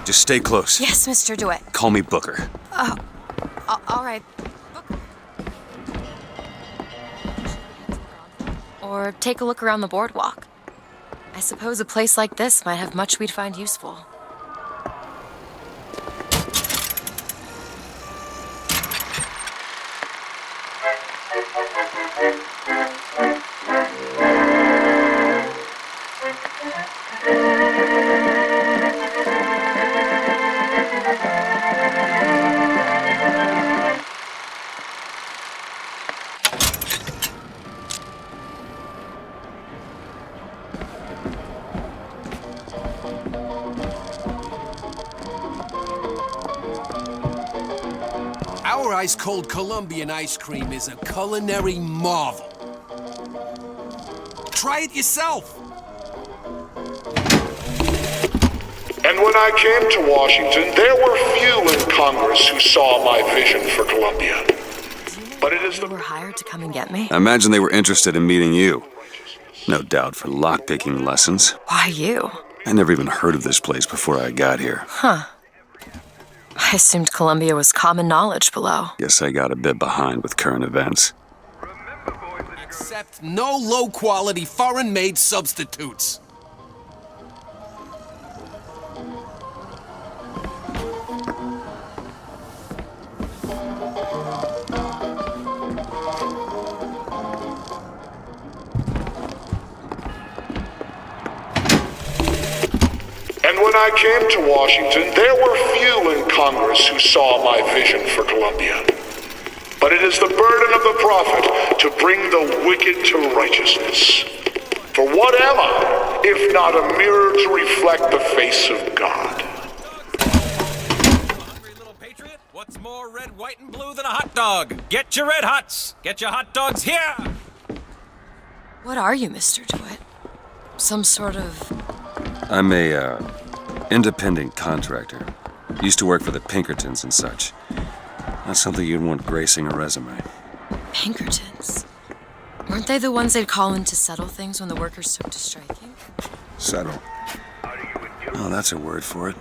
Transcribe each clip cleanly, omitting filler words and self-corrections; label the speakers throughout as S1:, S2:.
S1: Just stay close.
S2: Yes, Mr. DeWitt.
S1: Call me Booker.
S2: All right. Or take a look around the boardwalk. I suppose a place like this might have much we'd find useful.
S3: Our ice-cold Colombian ice cream is a culinary marvel. Try it yourself.
S4: And when I came to Washington, there were few in Congress who saw my vision for Columbia. But it is
S2: You were hired to come and get me?
S1: I imagine they were interested in meeting you. No doubt for lockpicking lessons.
S2: Why you?
S1: I never even heard of this place before I got here.
S2: Huh. I assumed Columbia was common knowledge below.
S1: Guess I got a bit behind with current events.
S3: Accept no low-quality foreign-made substitutes.
S4: And when I came to Washington, there were few in Congress who saw my vision for Columbia. But it is the burden of the prophet to bring the wicked to righteousness. For what am I, if not a mirror to reflect the face of God?
S5: Hungry little patriot? What's more red, white, and blue than a hot dog? Get your red hots! Get your hot dogs here!
S2: What are you, Mr. DeWitt? Some sort of...
S1: I'm a, independent contractor. Used to work for the Pinkertons and such. Not something you'd want gracing a resume.
S2: Pinkertons? Weren't they the ones they'd call in to settle things when the workers took to striking?
S1: Settle. Oh, that's a word for it.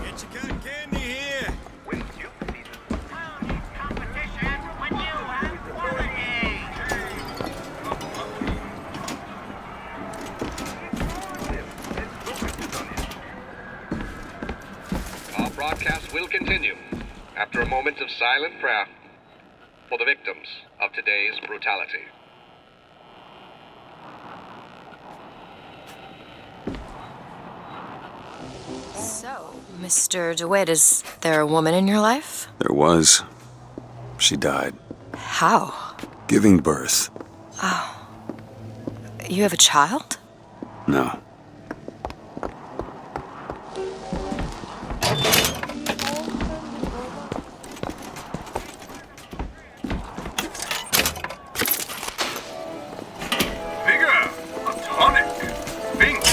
S5: Get your cotton candy here!
S6: Our broadcast will continue after a moment of silent prayer for the victims of today's brutality.
S2: So, Mr. DeWitt, is there a woman in your life?
S1: There was. She died.
S2: How?
S1: Giving birth.
S2: You have a child?
S1: No.
S4: Vigor, a tonic, pink.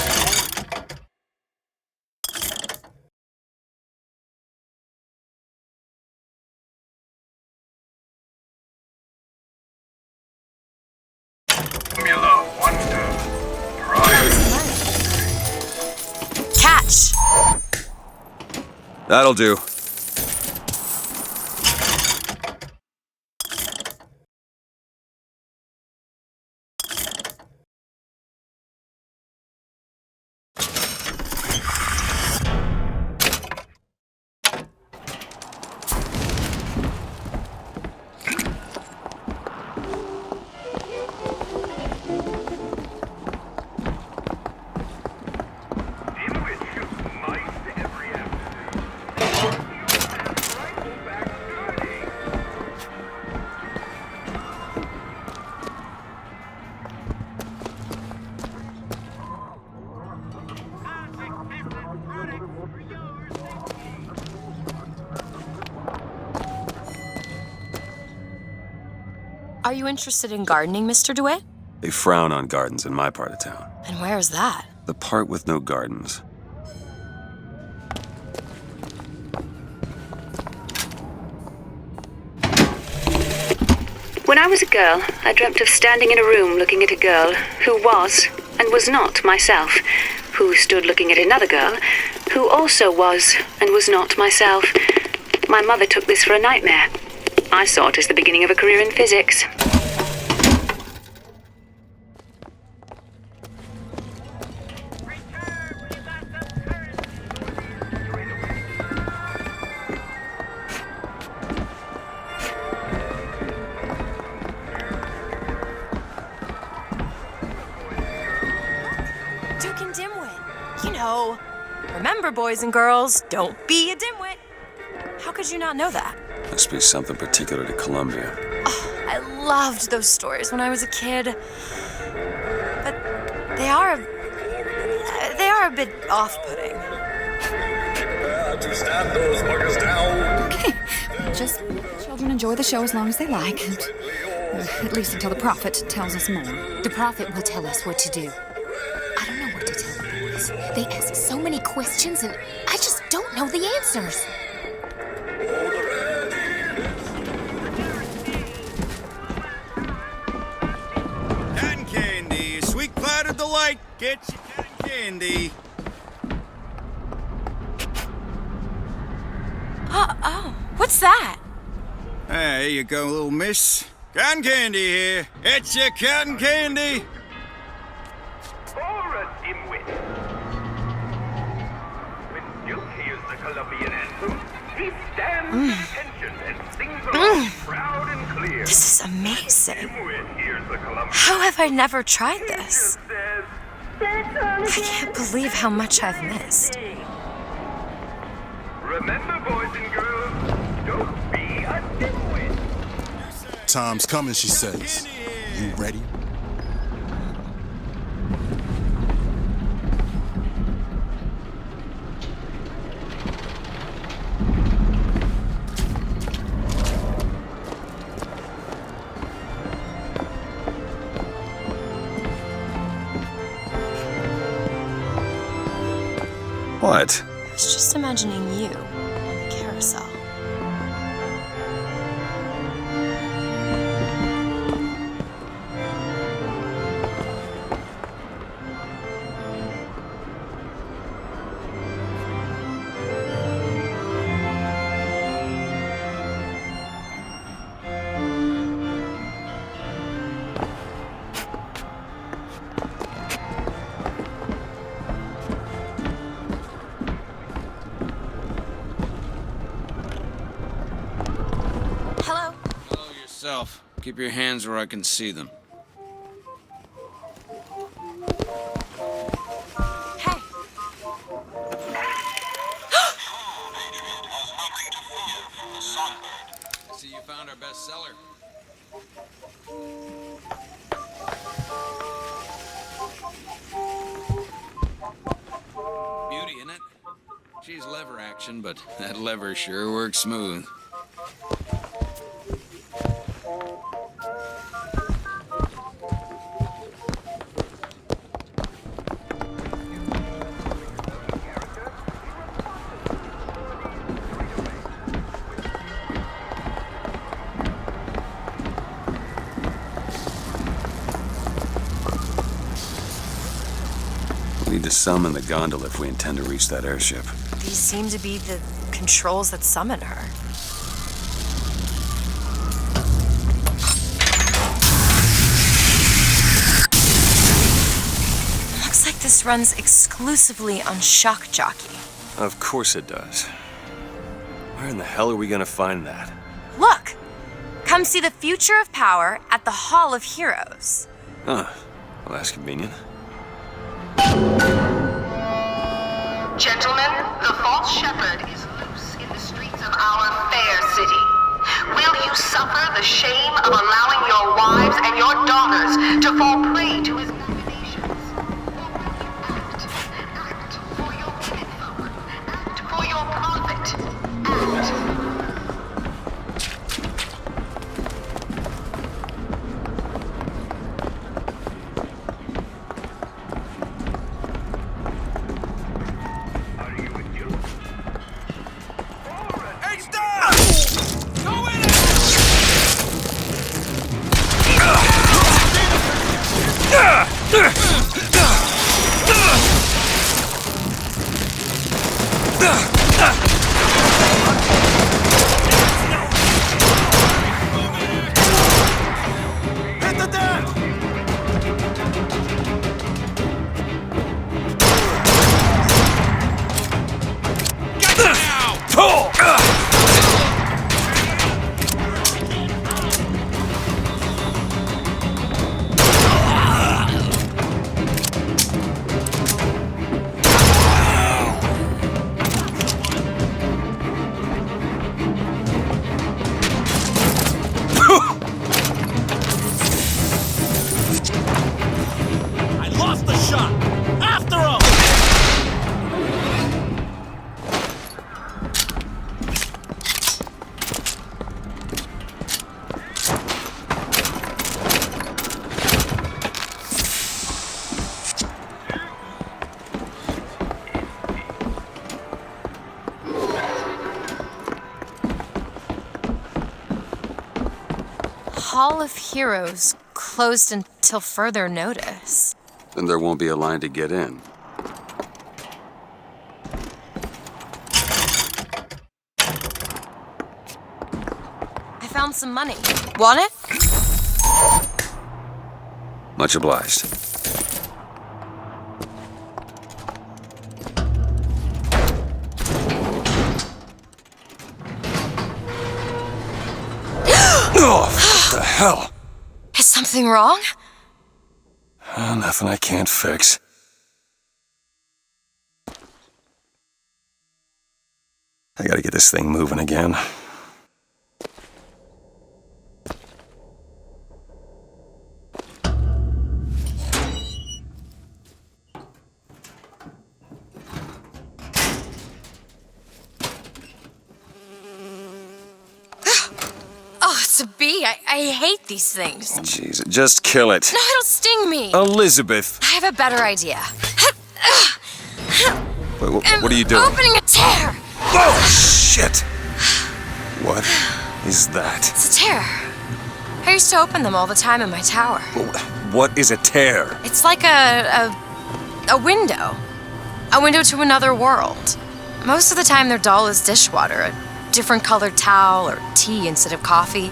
S4: Formula Wonder,
S2: Catch!
S1: That'll do.
S2: Are you interested in gardening, Mr. DeWitt?
S1: They frown on gardens in my part of town.
S2: And where's that?
S1: The part with no gardens.
S7: When I was a girl, I dreamt of standing in a room looking at a girl who was and was not myself. who stood looking at another girl, who also was and was not myself. My mother took this for a nightmare. I saw it as the beginning of a career in physics.
S2: Duke and Dimwit. You know, remember, boys and girls, don't be a dimwit. How could you not know that?
S1: Must be something particular to Columbia.
S2: Oh, I loved those stories when I was a kid. But they are a bit off-putting.
S8: To stand those buggers down.
S9: Okay, just children enjoy the show as long as they like. At least until the prophet tells us more.
S10: The prophet will tell us what to do. I don't know what to tell the boys. They ask so many questions and I just don't know the answers.
S11: Cotton candy, sweet cloud of delight. Get your cotton candy.
S2: Oh, what's that?
S11: There you go, little miss. Cotton candy here. It's your cotton candy.
S8: For a dimwit. When Duke hears the Columbian anthem, he stands at attention and sings along proud and clear.
S2: This is amazing.
S8: Dimwit hears the Columbian
S2: How have I never tried this? I can't believe how much I've missed.
S8: Remember, boys and girls, don't be a dimwit.
S3: Time's coming, she says. You ready?
S1: What?
S2: I was just imagining you on the carousel. Hello?
S11: Follow yourself. Keep your hands where I can see them.
S2: Hey.
S11: I see you found our bestseller. Beauty, isn't it? She's lever action, but that lever sure works smooth.
S1: We need to summon the gondola if we intend to reach that airship.
S2: These seem to be the controls that summon her. Looks like this runs exclusively on Shock Jockey.
S1: Of course it does. Where in the hell are we gonna find that?
S2: Look! Come see the future of power at the Hall of Heroes.
S1: Huh. Well, that's convenient.
S12: Gentlemen, the false shepherd is loose in the streets of our fair city. Will you suffer the shame of allowing your wives and your daughters to fall prey to his machinations? Act for your women folk. Act for your profit. Act.
S11: Go in!
S5: Hit the deck! Get it now! I lost the shot! After him!
S2: Hall of Heroes closed until further notice.
S1: Then there won't be a line to get in.
S2: I found some money. Want it?
S1: Much obliged. Oh, what the hell?
S2: Is something wrong?
S1: Nothing I can't fix. I gotta get this thing moving again.
S2: Oh, it's a bee. I hate these things.
S1: Jeez, just kill it.
S2: No, it'll sting me.
S1: Elizabeth!
S2: I have a better idea.
S1: Wait, what are you doing?
S2: Opening a tear.
S1: Oh, shit! What is that?
S2: It's a tear. I used to open them all the time in my tower.
S1: What is a tear?
S2: It's like a window. A window to another world. Most of the time they're dull as dishwater, a different colored towel or tea instead of coffee.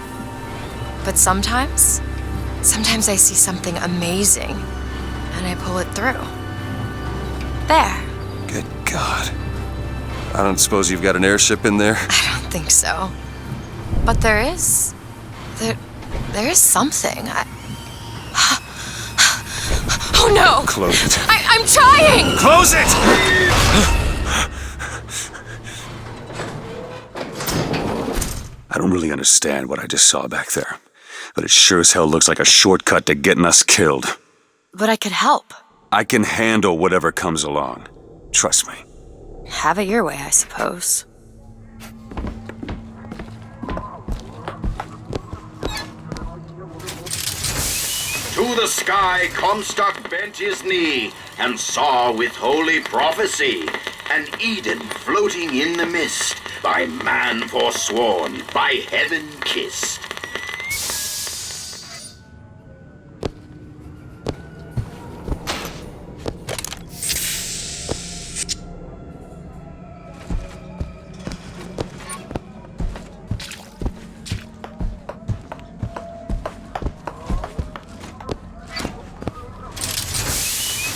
S2: But sometimes I see something amazing and I pull it through. There.
S1: Good God. I don't suppose you've got an airship in there?
S2: I don't think so. But there is. There is something. Oh no!
S1: Close it.
S2: I'm trying!
S1: Close it! I don't really understand what I just saw back there, but it sure as hell looks like a shortcut to getting us killed.
S2: But I could help.
S1: I can handle whatever comes along. Trust me.
S2: Have it your way, I suppose.
S8: To the sky Comstock bent his knee, and saw with holy prophecy an Eden floating in the mist, by man forsworn, by heaven kissed.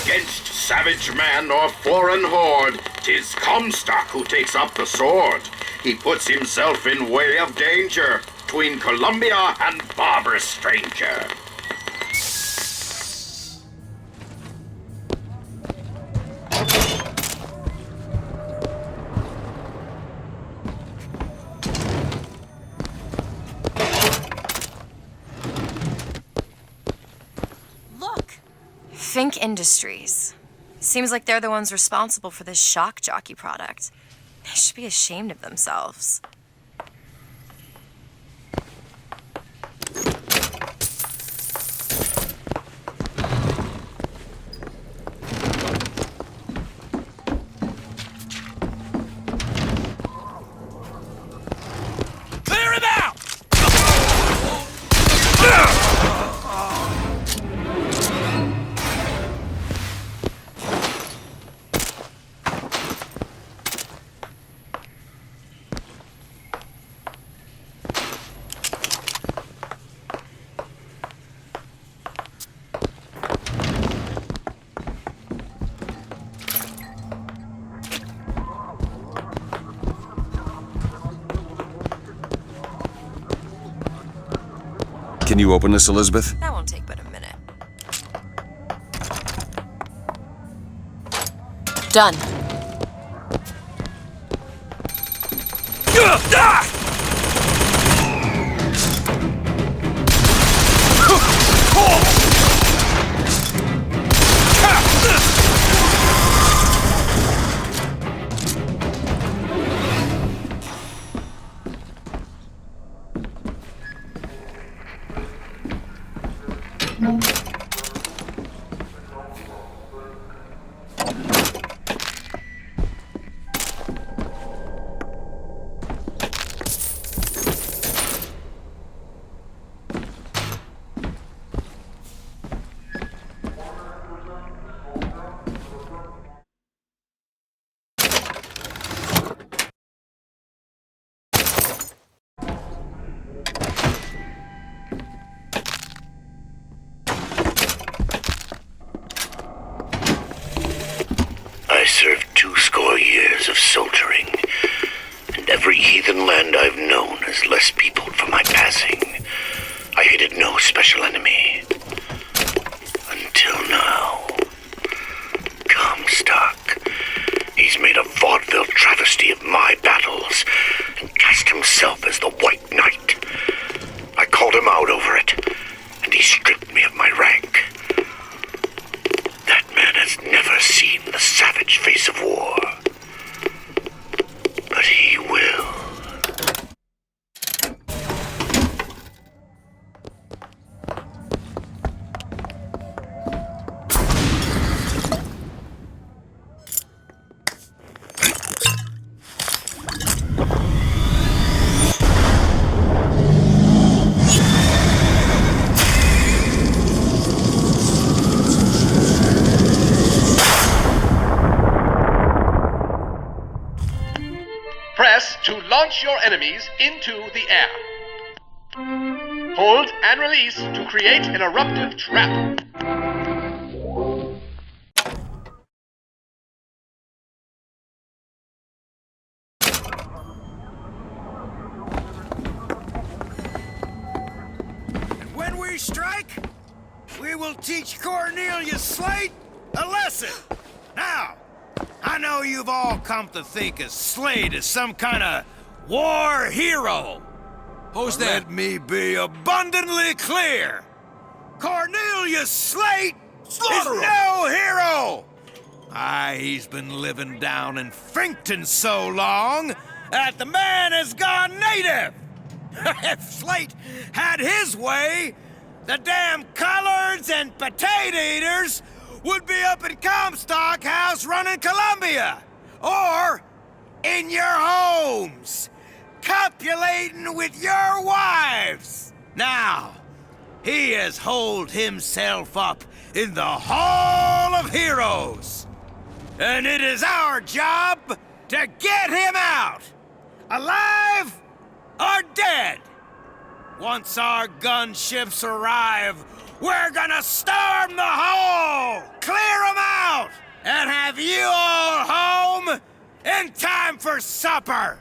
S8: Against savage man or foreign horde, 'tis Comstock who takes up the sword. He puts himself in way of danger, 'tween Columbia and barbarous stranger.
S2: Fink Industries. Seems like they're the ones responsible for this shock jockey product. They should be ashamed of themselves.
S5: Clear it out!
S1: Can you open this, Elizabeth?
S2: That won't take but a minute. Done.
S4: I served 20 years of soldiering, and every heathen land I've known is less peopled for my passing. I hated no special enemy. Until now. Comstock. He's made a vaudeville travesty of my battles and cast himself as the White Knight. I called him out over it, and he stripped me of my rank. That man has never seen the savage face of war. But he will.
S6: Press to launch your enemies into the air. Hold and release to create an eruptive trap.
S11: And when we strike, we will teach Cornelius Slate a lesson. Now, I know you've all come to think of Slate as some kind of war hero.
S3: Who's
S11: But
S3: that?
S11: let me be abundantly clear. Cornelius Slate
S3: Slaughter
S11: is
S3: 'em.
S11: no hero. He's been living down in Frankton so long that the man has gone native. If Slate had his way, the damn collards and potato eaters would be up in Comstock House running Columbia. Or in your homes, copulating with your wives. Now, he has holed himself up in the Hall of Heroes. And it is our job to get him out, alive or dead. Once our gunships arrive, we're gonna storm the hall, clear them out, and have you all home in time for supper.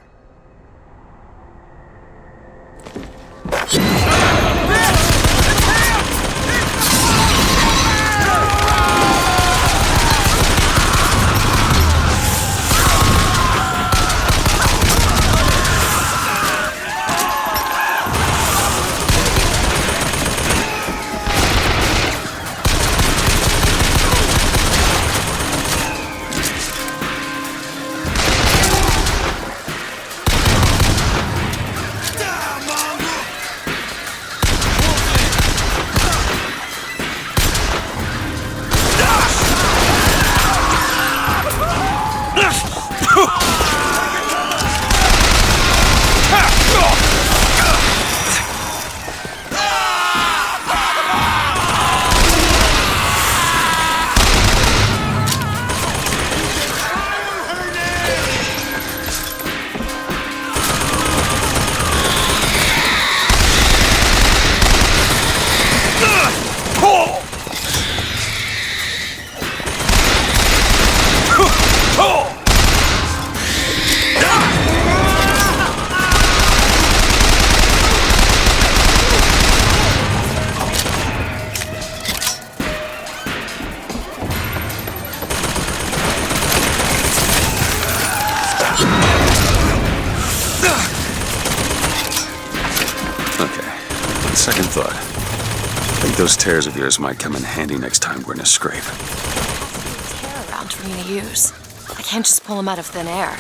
S1: second thought, I think those tears of yours might come in handy next time we're in a scrape.
S2: Tear around for me to use. I can't just pull them out of thin air.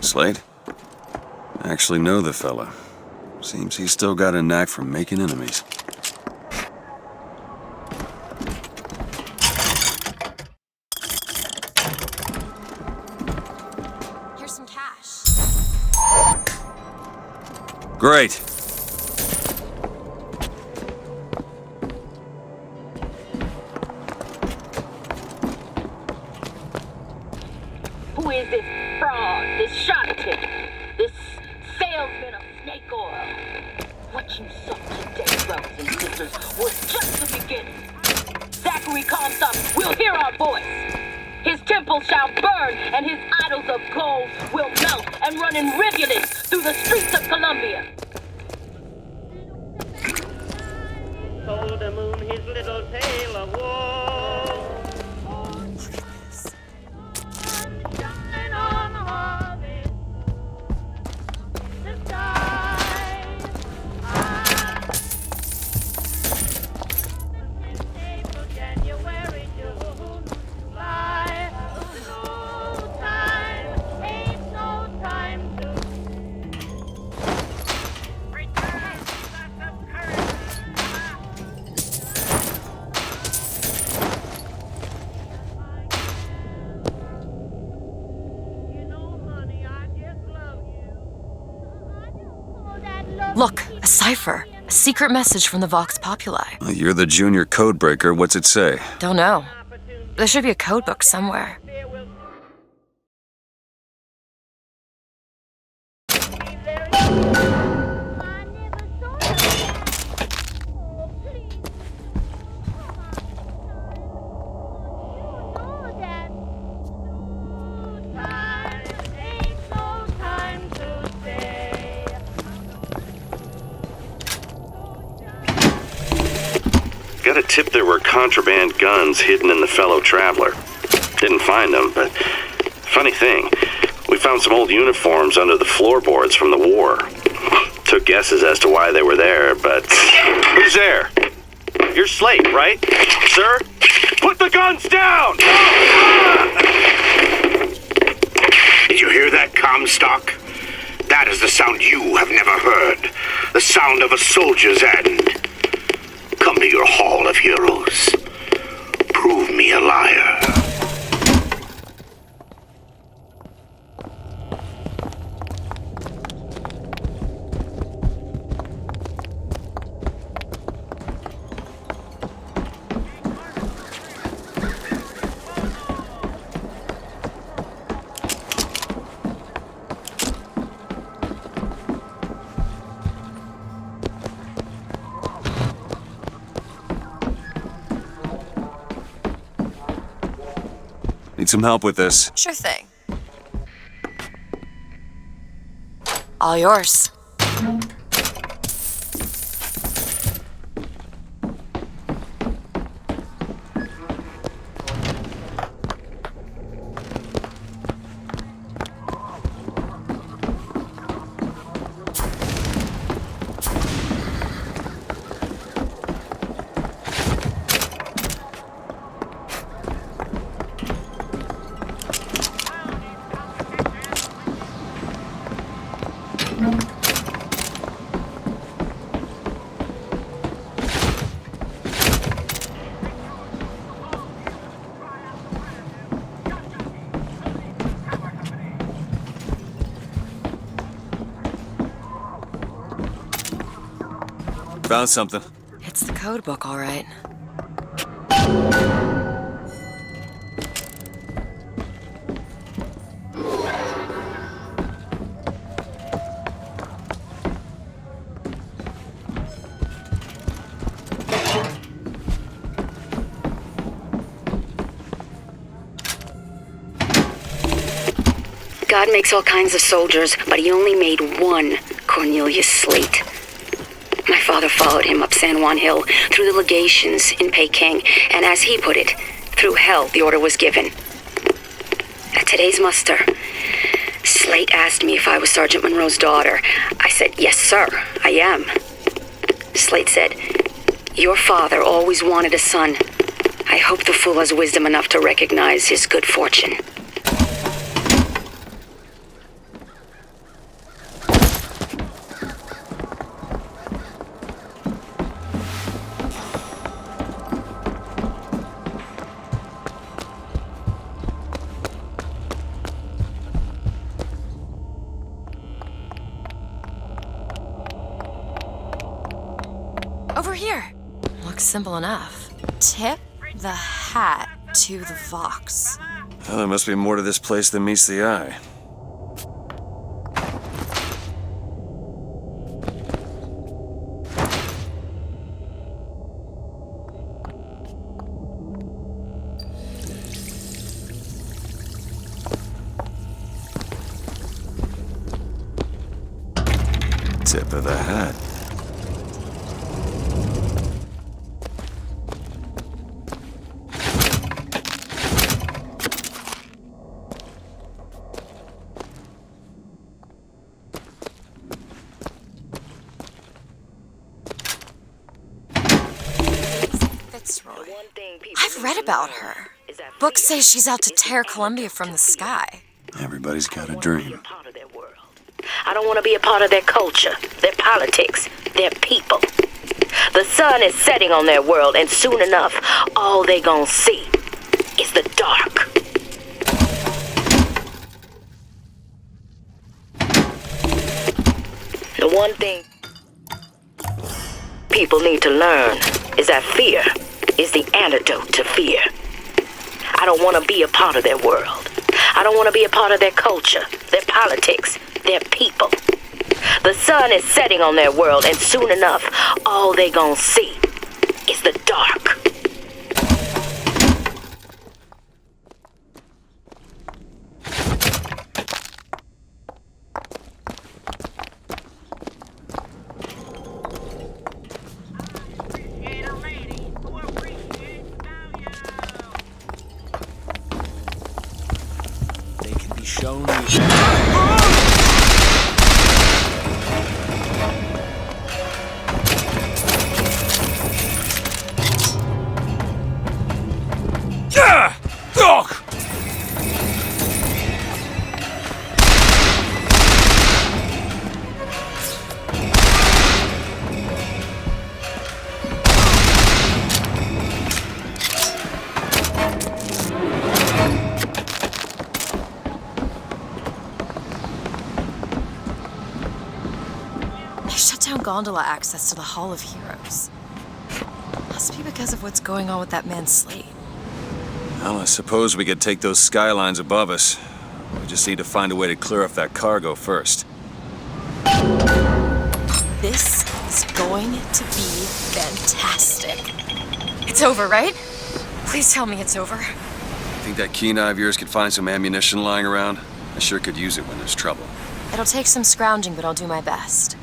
S1: Slade? I actually know the fella. Seems he's still got a knack for making enemies.
S2: Here's some cash.
S1: Great.
S13: Who is this fraud, this charlatan, this salesman of snake oil? What you saw today, brothers and sisters, was just the beginning. Zachary Comstock will hear our voice. His temple shall burn, and his idols of gold will melt and run in rivulets through the streets of Columbia.
S14: Told the moon his little tale of woe.
S2: Look, a cipher. A secret message from the Vox Populi.
S1: You're the junior codebreaker. What's it say?
S2: Don't know. There should be a code book somewhere.
S15: Got a tip there were contraband guns hidden in the fellow traveler. Didn't find them, but funny thing, we found some old uniforms under the floorboards from the war. Took guesses as to why they were there, but... Who's there? You're Slate, right? Sir? Put the guns down!
S8: Did you hear that, Comstock? That is the sound you have never heard. The sound of a soldier's end. Come to your Hall of Heroes. Prove me a liar.
S1: Need some help with this.
S2: Sure thing. All yours.
S1: Found something.
S2: It's the code book, all right.
S7: God makes all kinds of soldiers, but he only made one Cornelius Slate. My father followed him up San Juan Hill, through the legations in Peking, and as he put it, through hell the order was given. At today's muster, Slate asked me if I was Sergeant Monroe's daughter. I said, yes, sir, I am. Slate said, your father always wanted a son. I hope the fool has wisdom enough to recognize his good fortune.
S2: Over here. Looks simple enough. Tip the hat to the Vox.
S1: Well, there must be more to this place than meets the eye. Tip of the hat.
S2: I've read about her. Books say she's out to tear Columbia from the sky.
S1: Everybody's got a dream.
S13: I don't want to be a part of their culture, their politics, their people. The sun is setting on their world, and soon enough, all they gonna see is the dark. The one thing people need to learn is that fear is the antidote to fear. I don't want to be a part of their world. I don't want to be a part of their culture, their politics, their people. The sun is setting on their world, and soon enough, all they gonna see is the dark.
S3: They can be shown
S2: They shut down gondola access to the Hall of Heroes. Must be because of what's going on with that man Slate.
S1: Well, I suppose we could take those skylines above us. We just need to find a way to clear off that cargo first.
S2: This is going to be fantastic. It's over, right? Please tell me it's over.
S1: Think that keen eye of yours could find some ammunition lying around? I sure could use it when there's trouble.
S2: It'll take some scrounging, but I'll do my best.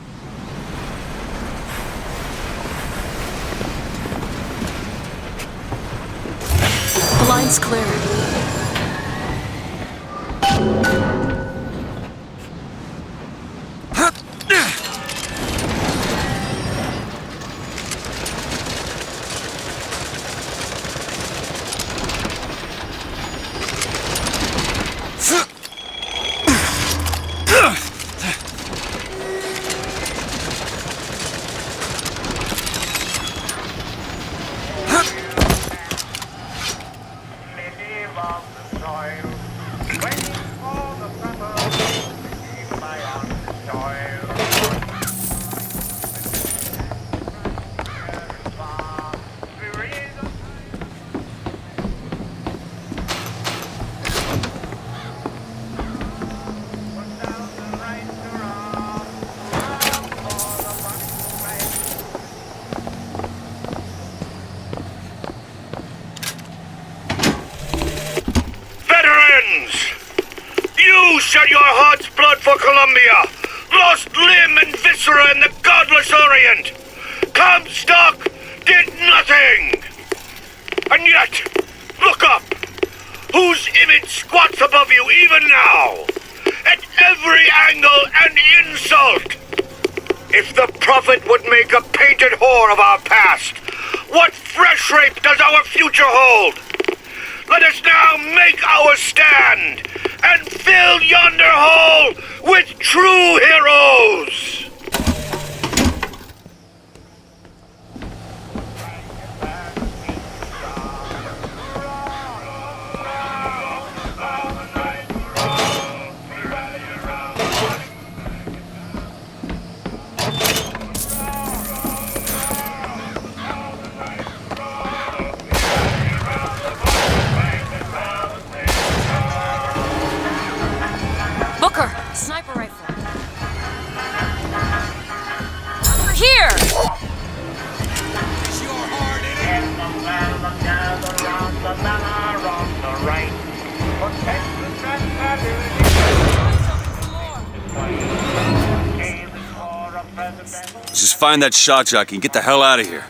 S2: The line's clear.
S16: You shed your heart's blood for Columbia, lost limb and viscera in the godless Orient. Comstock did nothing. And yet, look up. Whose image squats above you even now? At every angle and insult. If the prophet would make a painted whore of our past, what fresh rape does our future hold? Let us now make our stand and fill yonder hole with true heroes!
S2: Booker, sniper rifle. Over here!
S1: Just find that shot jockey and get the hell out of here.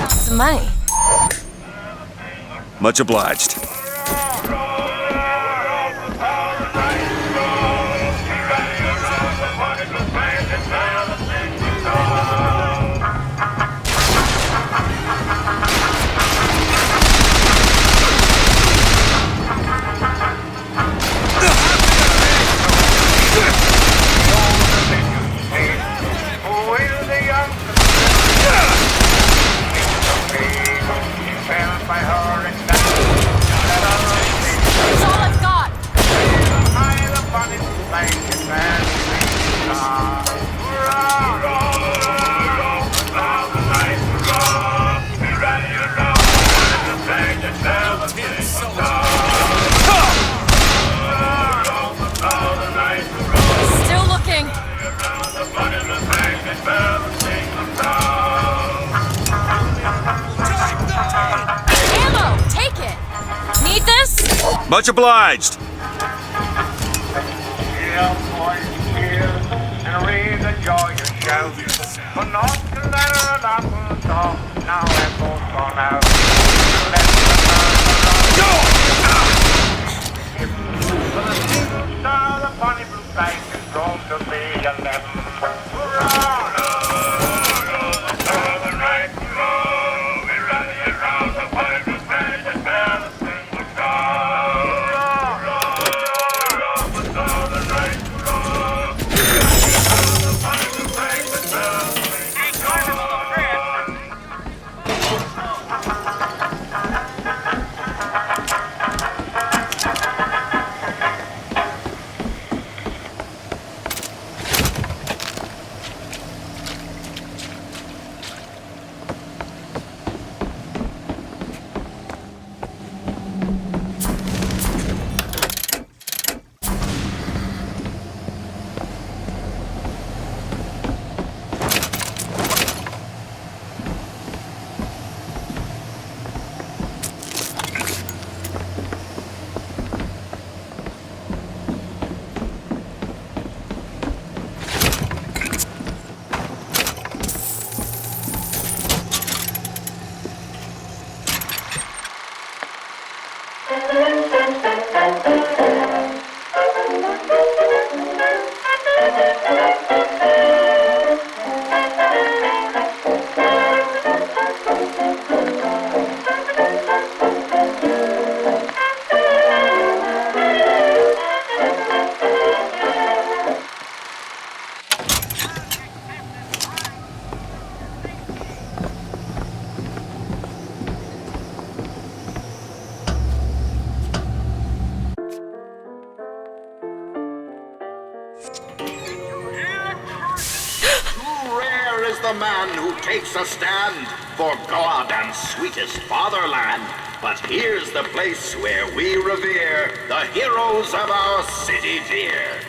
S2: Some money.
S1: Much obliged.
S2: It's all I've got. Still looking. Ammo, take it. Need this?
S1: Much obliged.
S8: The man who takes a stand for God and sweetest fatherland. But here's the place where we revere the heroes of our city dear.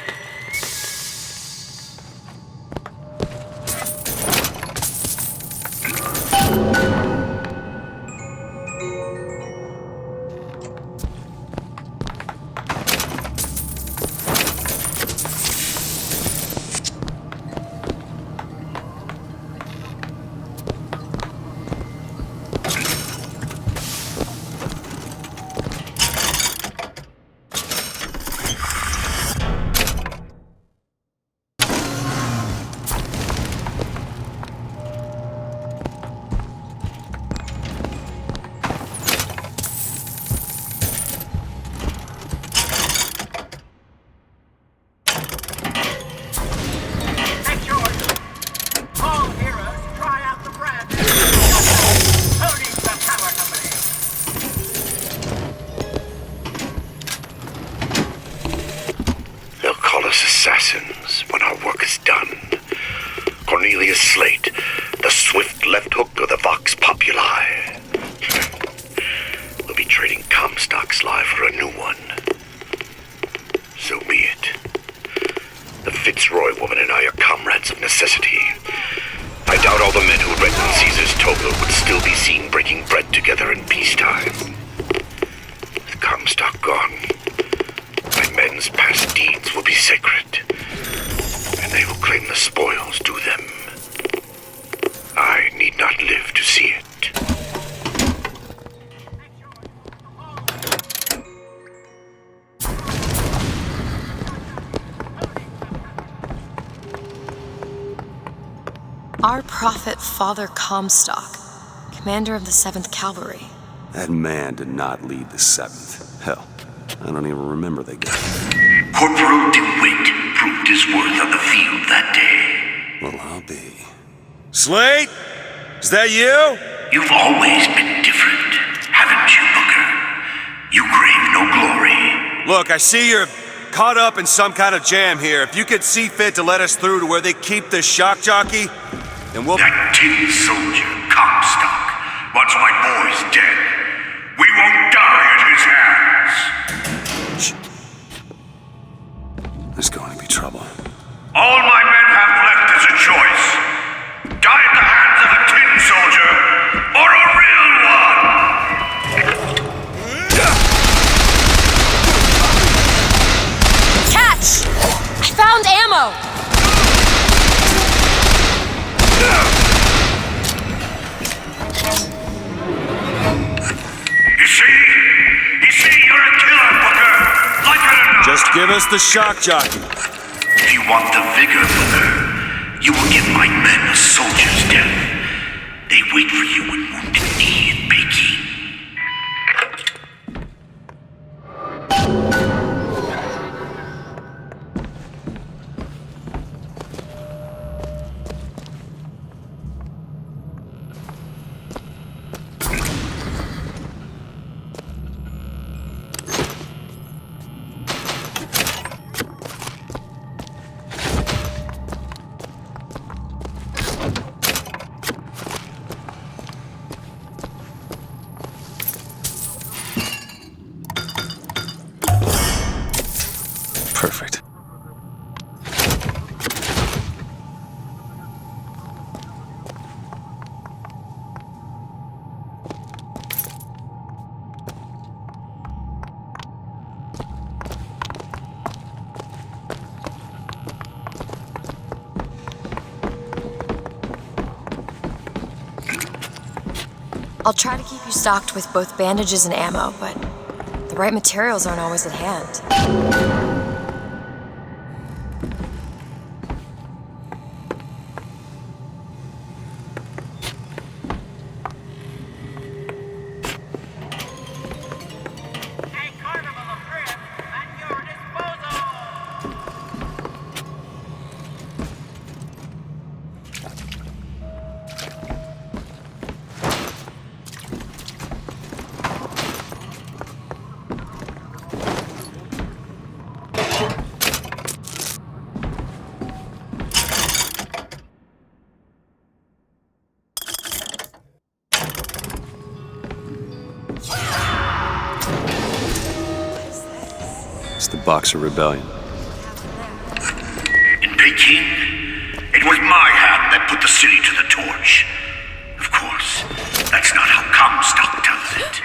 S16: happens when our work is done. Cornelius Slate, the swift left hook of the Vox Populi. We'll be trading Comstock's life for a new one. So be it. The Fitzroy woman and I are comrades of necessity. I doubt all the men who read in Caesar's toga would still be seen breaking bread together in peacetime. With Comstock gone, my men's past deeds will be sacred, and they will claim the spoils due them. I need not live to see it.
S2: Our prophet, Father Comstock, commander of the 7th Cavalry.
S1: That man did not lead the 7th. Hell, I don't even remember the guy.
S17: Corporal DeWitt proved his worth on the field that day.
S1: Well, I'll be. Slate? Is that you?
S17: You've always been different, haven't you, Booker? You crave no glory.
S1: Look, I see you're caught up in some kind of jam here. If you could see fit to let us through to where they keep this shock jockey, then we'll...
S17: That tin soldier, Comstock, wants my boys dead. We won't die at his hands.
S1: Shh. There's going to be trouble.
S17: All my men have left is a choice. Die at the hands of a tin soldier, or a real one!
S2: Catch! I found ammo!
S17: You see, you're a killer, Booker. Like it or not.
S1: Just give us the shock jockey.
S17: If you want the vigor, Booker, you will give my men a soldier's death. They wait for you in Wounded Knee in Peking.
S1: Perfect.
S2: I'll try to keep you stocked with both bandages and ammo, but the right materials aren't always at hand.
S1: It's the Boxer Rebellion.
S17: In Peking, it was my hand that put the city to the torch. Of course, that's not how Comstock tells it.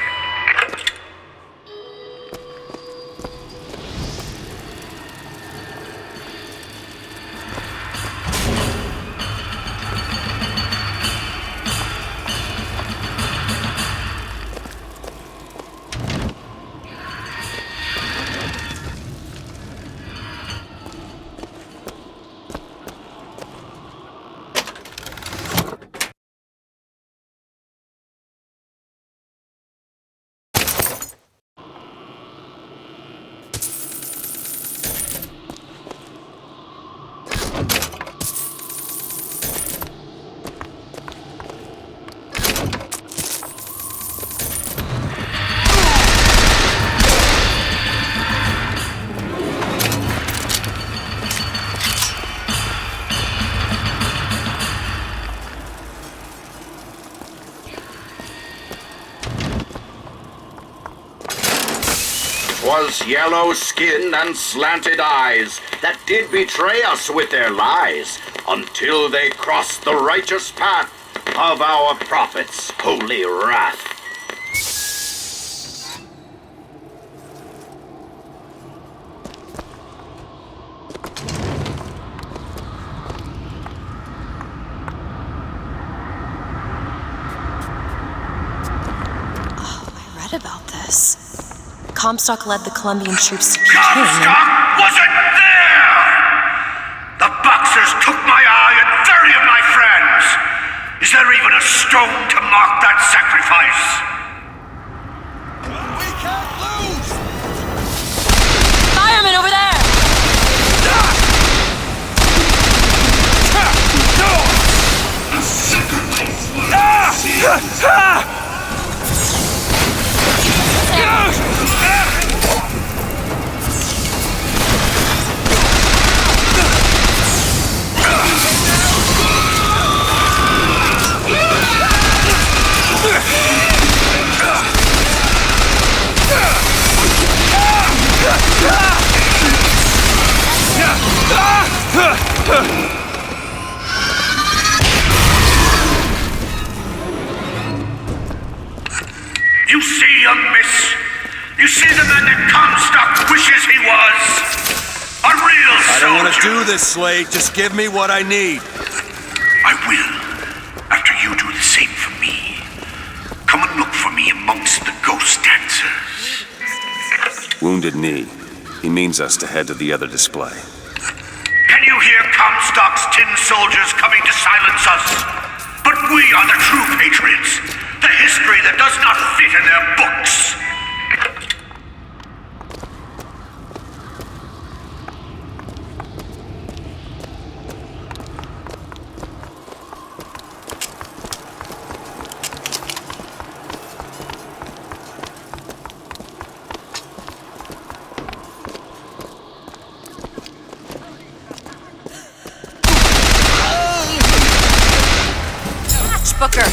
S8: 'Twas yellow skin and slanted eyes that did betray us with their lies, until they crossed the righteous path of our prophet's holy wrath.
S2: About this. Comstock led the Colombian troops to Peking.
S17: Comstock wasn't there! The Boxers took my eye and 30 of my friends! Is there even a stone to mark that sacrifice?
S11: We can't lose!
S2: Firemen over there!
S17: A sacrifice for You see, young miss? You see the man that Comstock wishes he was? A real soldier!
S3: I don't want to do this, Slade. Just give me what I need.
S17: I will, after you do the same for me. Come and look for me amongst the ghost dancers.
S1: Wounded Knee. He means us to head to the other display.
S17: Can you hear Comstock's tin soldiers coming to silence us? But we are the true patriots. The history that does not fit in their books.
S2: Booker.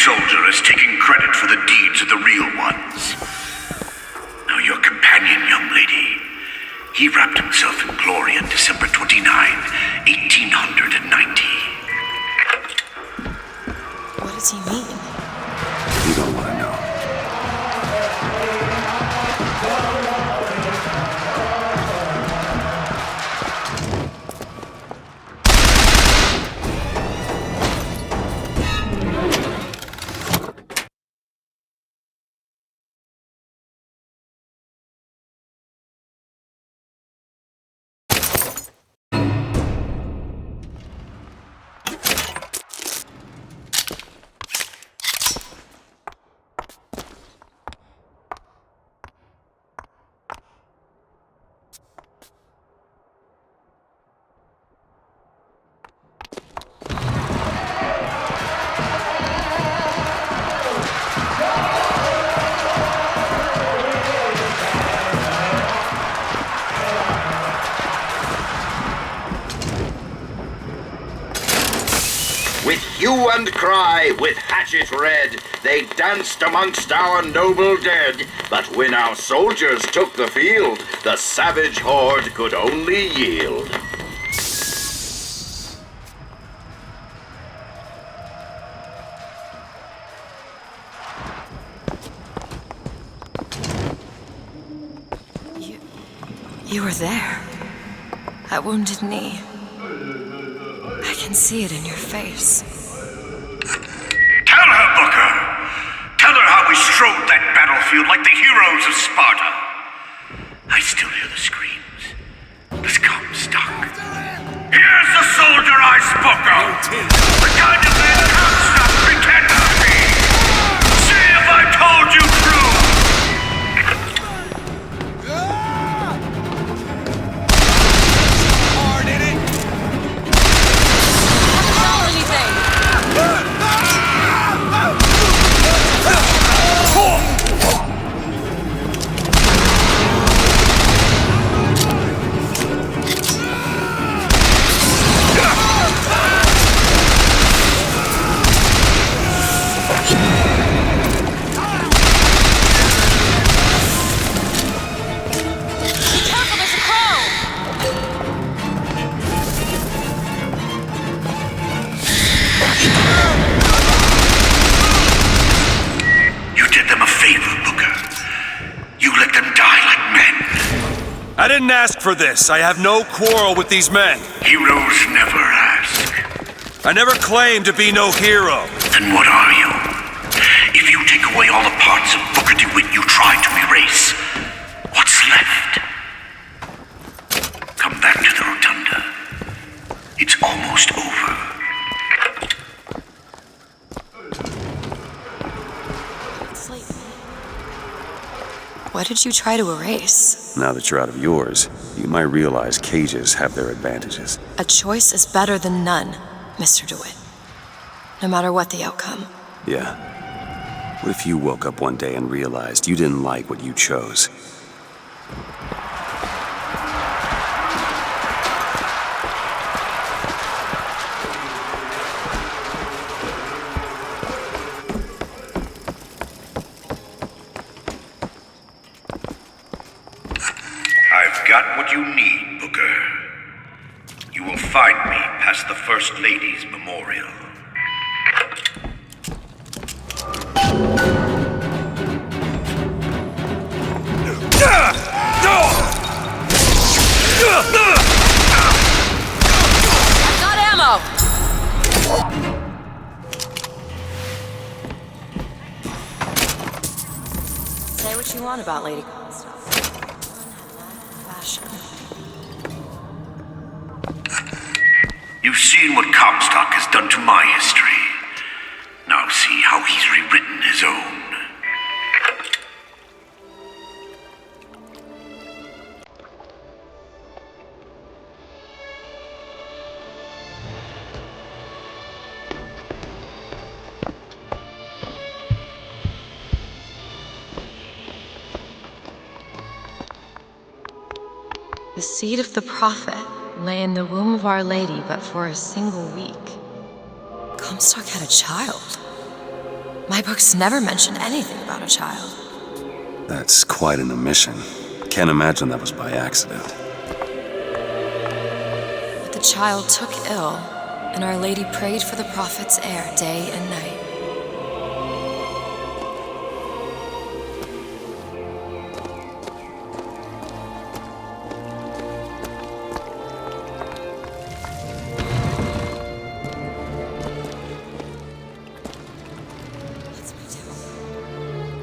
S17: Soldier is taking credit for the deeds of the real ones. Now your companion, young lady, he wrapped himself in glory on December 29, 1890.
S2: What does he mean?
S1: You don't want to know.
S8: With hue and cry, with hatchet red, they danced amongst our noble dead. But when our soldiers took the field, the savage horde could only yield.
S2: You were there. At Wounded Knee. I can see it in your face.
S17: Tell her, Booker! Tell her how we strode that battlefield like the heroes of Sparta. I still hear the screams. Does Comstock? Here's the soldier I spoke of! The kind of man Comstock pretends to be!
S1: I didn't ask for this. I have no quarrel with these men.
S17: Heroes never ask.
S1: I never claimed to be no hero.
S17: Then what are you? If you take away all the parts of Booker DeWitt you tried to erase, what's left? Come back to the Rotunda. It's almost over.
S2: What did you try to erase?
S1: Now that you're out of yours, you might realize cages have their advantages.
S2: A choice is better than none, Mr. DeWitt. No matter what the outcome.
S1: Yeah. What if you woke up one day and realized you didn't like what you chose?
S17: I've got what you need, Booker. You will find me past the First Lady's memorial.
S2: Got ammo! Say what you want about Lady Comstock. Fashion.
S17: You've seen what Comstock has done to my history. Now see how he's rewritten his own.
S2: The seed of the prophet lay in the womb of Our Lady but for a single week. Comstock had a child. My books never mention anything about a child.
S1: That's quite an omission. Can't imagine that was by accident.
S2: But the child took ill, and Our Lady prayed for the prophet's heir day and night.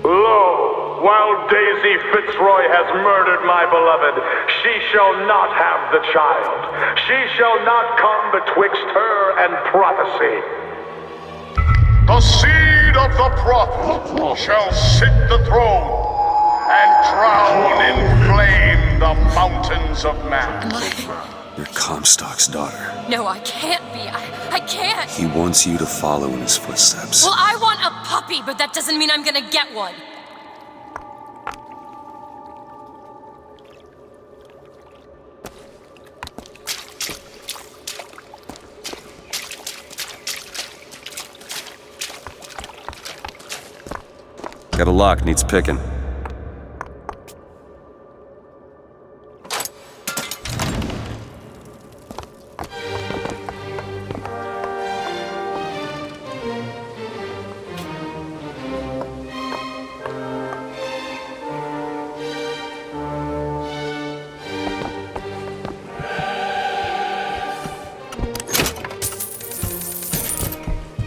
S4: Lo, while Daisy Fitzroy has murdered my beloved, she shall not have the child. She shall not come betwixt her and prophecy.
S18: The seed of the prophet shall sit the throne and drown in flame the mountains of man.
S1: You're Comstock's daughter.
S2: No, I can't be. I can't.
S1: He wants you to follow in his footsteps.
S2: Well, I want a puppy, but that doesn't mean I'm gonna get one.
S1: Got a lock, needs picking.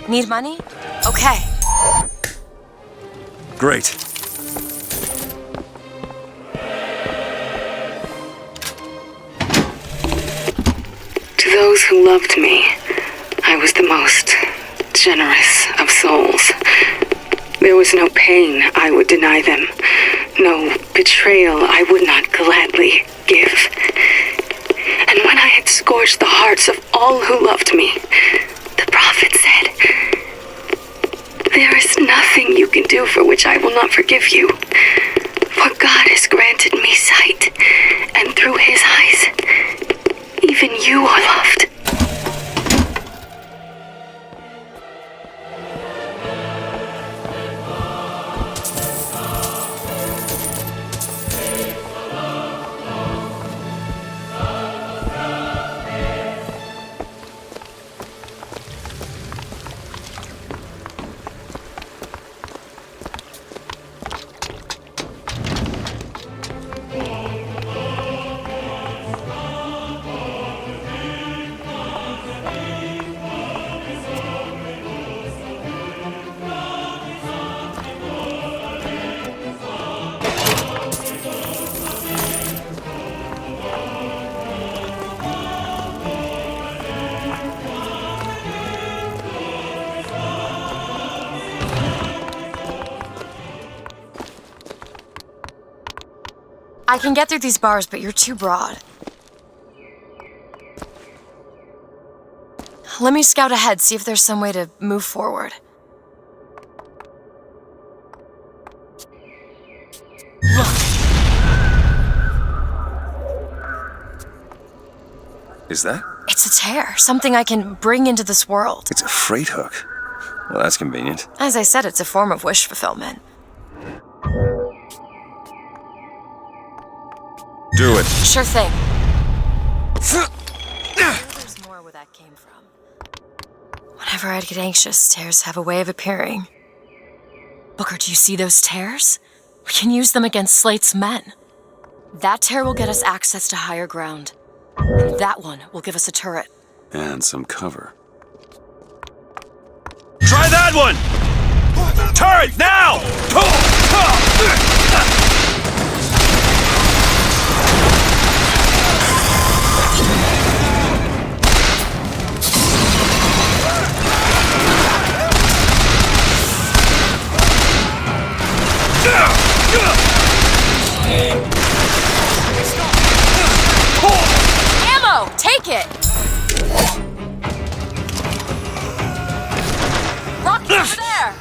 S2: Need money? Okay.
S1: Great.
S7: To those who loved me, I was the most generous of souls. There was no pain I would deny them, no betrayal I would not gladly give. And when I had scorched the hearts of all who loved me, the prophet said, "There is nothing you can do for which I will not forgive you. For God has granted me sight, and through his eyes, even you are loved."
S2: I can get through these bars, but you're too broad. Let me scout ahead, see if there's some way to move forward.
S1: Is that?
S2: It's a tear, something I can bring into this world.
S1: It's a freight hook. Well, that's convenient.
S2: As I said, it's a form of wish fulfillment.
S1: Do it.
S2: Sure thing. There's more where that came from. Whenever I'd get anxious, tears have a way of appearing. Booker, do you see those tears? We can use them against Slate's men. That tear will get us access to higher ground. And that one will give us a turret.
S1: And some cover.
S5: Try that one! Turret, now!
S2: Ammo! Take it! Rock's over there!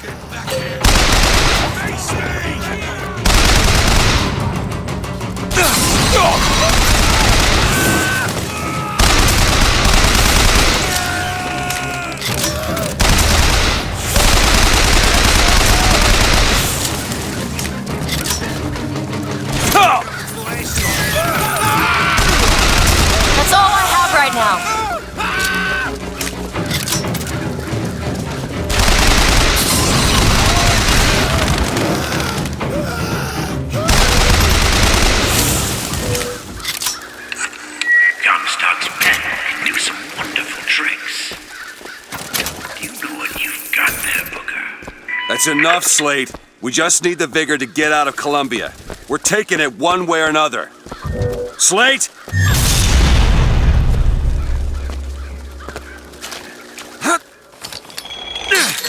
S2: That's all I have right now.
S17: Comstock's men can do some wonderful tricks. Do you know what you've got there, Booker?
S1: That's enough, Slate. We just need the vigor to get out of Columbia. We're taking it one way or another. Slate!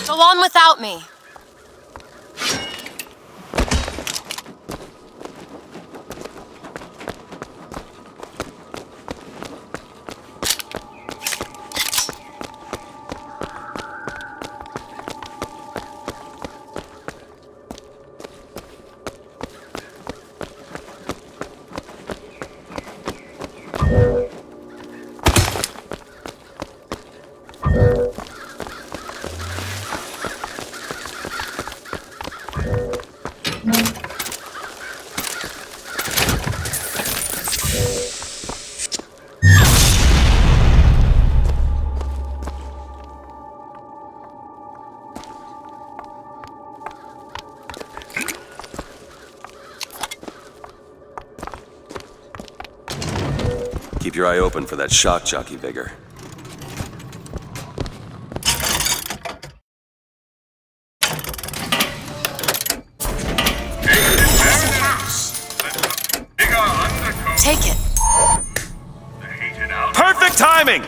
S2: Go on without me.
S1: Keep your eye open for that shock jockey vigor.
S2: Take it.
S5: Perfect timing!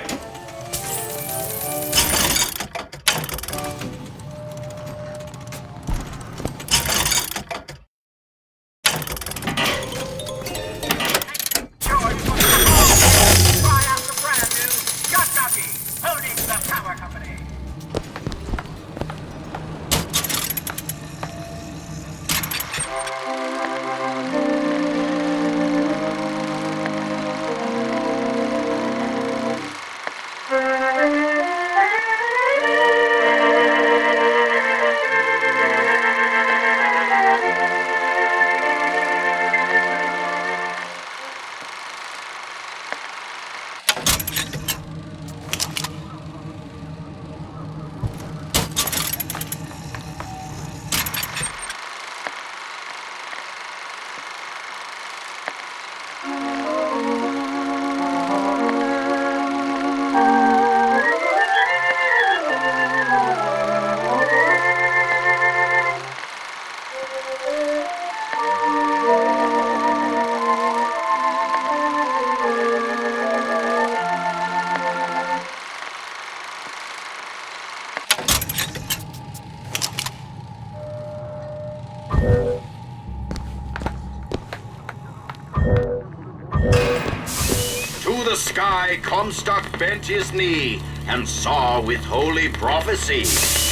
S8: sky Comstock bent his knee and saw with holy prophecy.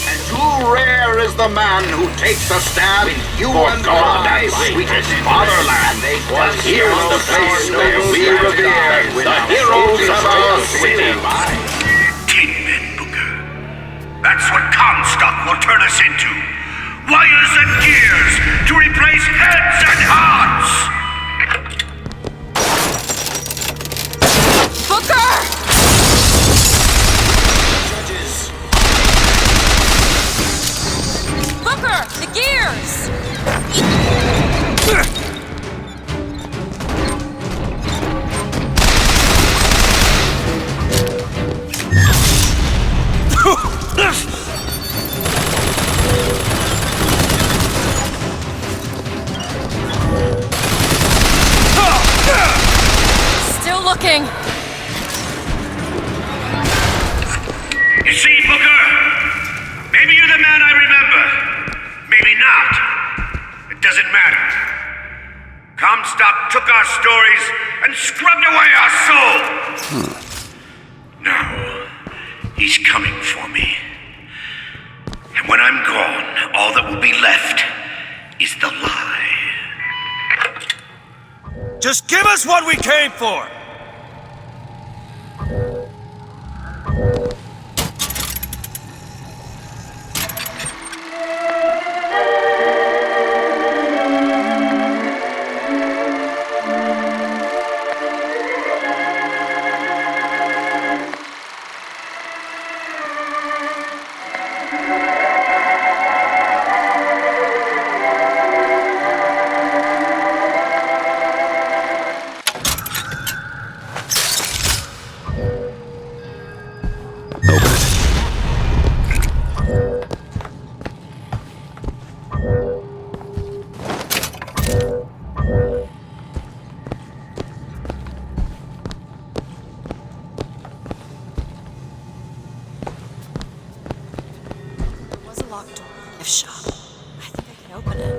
S8: And too rare is the man who takes a stab in you and my sweetest fatherland. Was here the place where we revere the heroes of our city.
S17: Tin men, Booker. That's what Comstock will turn us into. Wires and gears to replace heads and hearts.
S2: Booker! Booker, the gears! Still looking.
S17: You see, Booker? Maybe you're the man I remember. Maybe not. It doesn't matter. Comstock took our stories and scrubbed away our soul. Now, he's coming for me. And when I'm gone, all that will be left is the lie.
S11: Just give us what we came for!
S2: Shop. I think I can open it.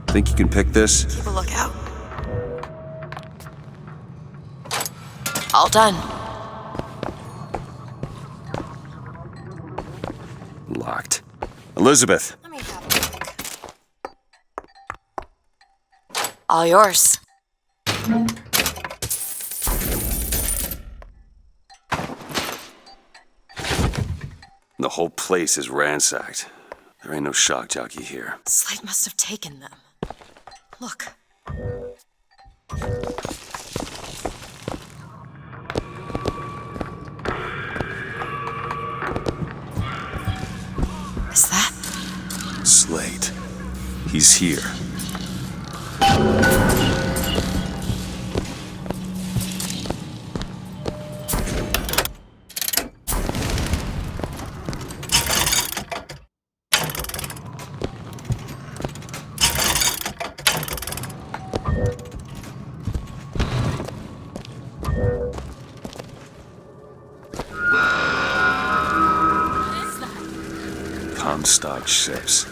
S1: Think you can pick this?
S2: Keep a lookout. All done.
S1: Locked. Elizabeth.
S2: Let me have a look. All yours.
S1: The whole place is ransacked. There ain't no shock jockey here.
S2: Slate must have taken them. Look. Is that?
S1: Slate. He's here. Comstock ships.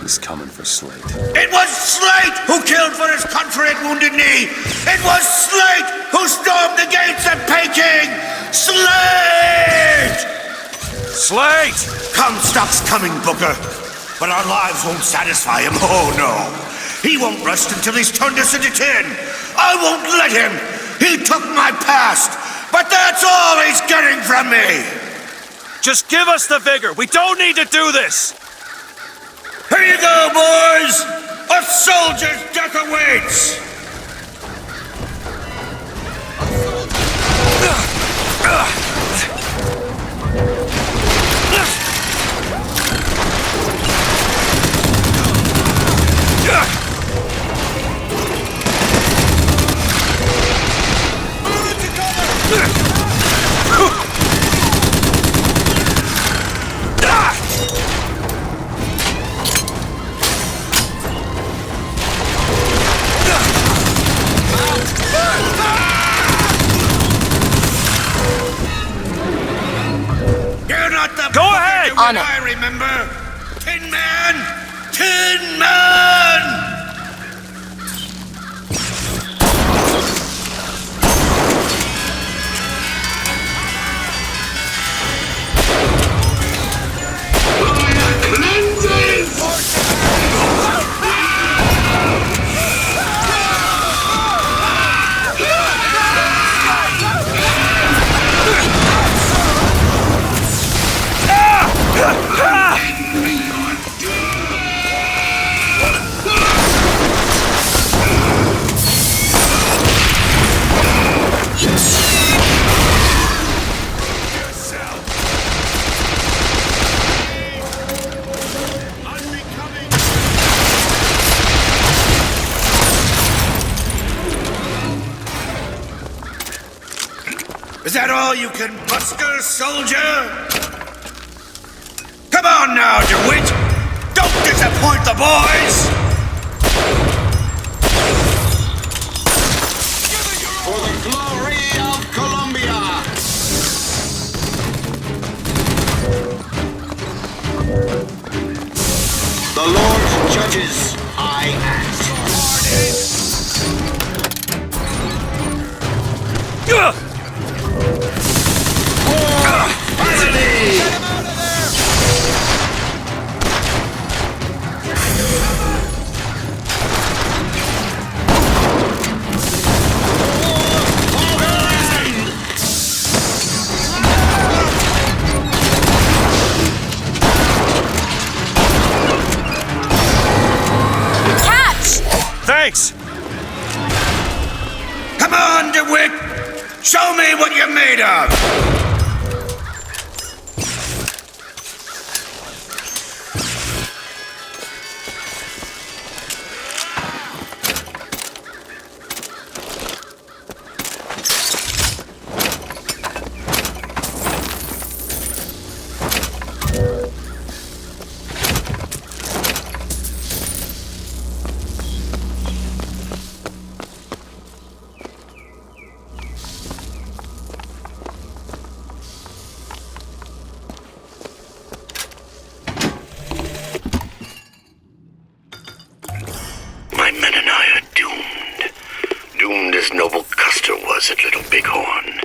S1: He's coming for Slate.
S16: It was Slate who killed for his country at Wounded Knee! It was Slate who stormed the gates at Peking! Slate!
S11: Slate!
S16: Comstock's coming, Booker. But our lives won't satisfy him. Oh, no. He won't rest until he's turned us into tin. I won't let him. He took my past. But that's all he's getting from me.
S11: Just give us the vigor. We don't need to do this.
S16: Here you go, boys. A soldier's death awaits.
S11: Go ahead!
S2: On it.
S16: I remember. Tin Man! Tin Man!
S17: Run! Is that all you can muster, soldier? Come on now, DeWitt! Don't disappoint the boys!
S8: For the glory of Columbia! The Lord judges, I act.
S5: Thanks!
S17: Come on, DeWitt! Show me what you're made of!
S16: My men and I are doomed. Doomed as noble Custer was at Little Bighorn.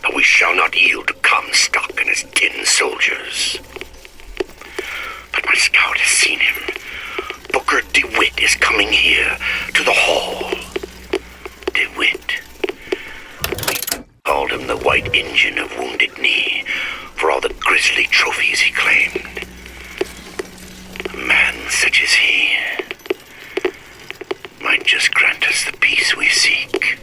S16: But we shall not yield to Comstock and his 10 soldiers. But my scout has seen him. Booker DeWitt is coming here to the hall. DeWitt. We called him the White Engine of Wounded Knee for all the grisly trophies he claimed. A man such as he might just grant us the peace we seek.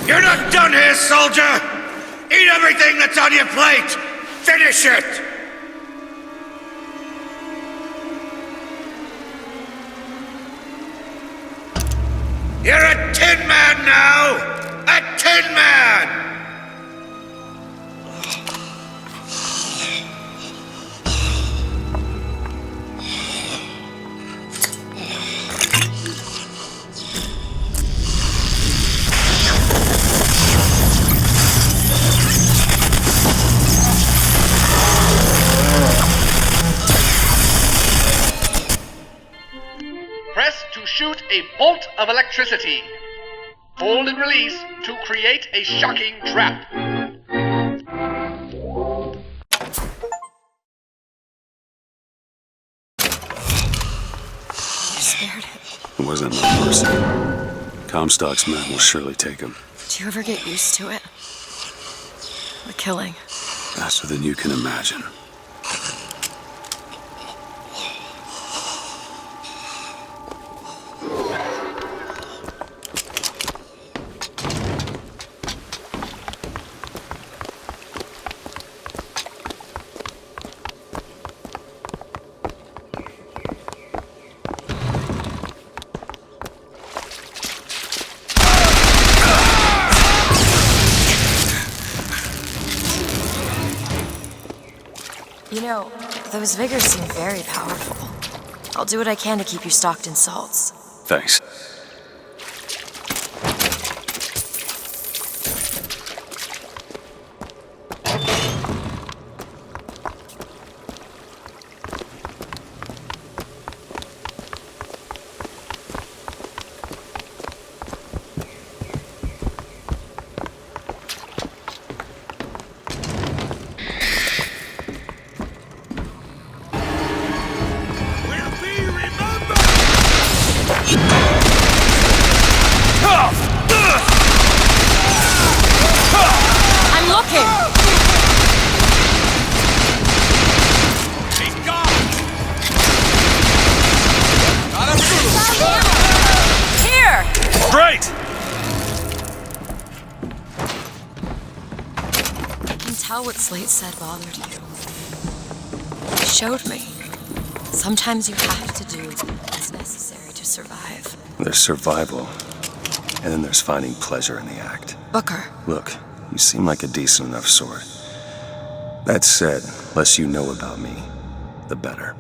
S17: You're not done here, soldier! Eat everything that's on your plate! Finish it! You're a tin man now! A tin man!
S19: Press to shoot a bolt of electricity. Hold and release to create a shocking trap.
S2: You spared him.
S1: It wasn't no mercy. Comstock's men will surely take him.
S2: Do you ever get used to it? The killing.
S1: Faster than you can imagine.
S2: You know, those vigors seem very powerful. I'll do what I can to keep you stocked in salts.
S1: Thanks.
S2: I'm looking!
S11: He's gone!
S2: Here!
S1: Great!
S2: I can tell what Slate said bothered you. He showed me. Sometimes you have to do what's necessary to survive.
S1: There's survival, and then there's finding pleasure in the act.
S2: Booker.
S1: Look, you seem like a decent enough sort. That said, less you know about me, the better.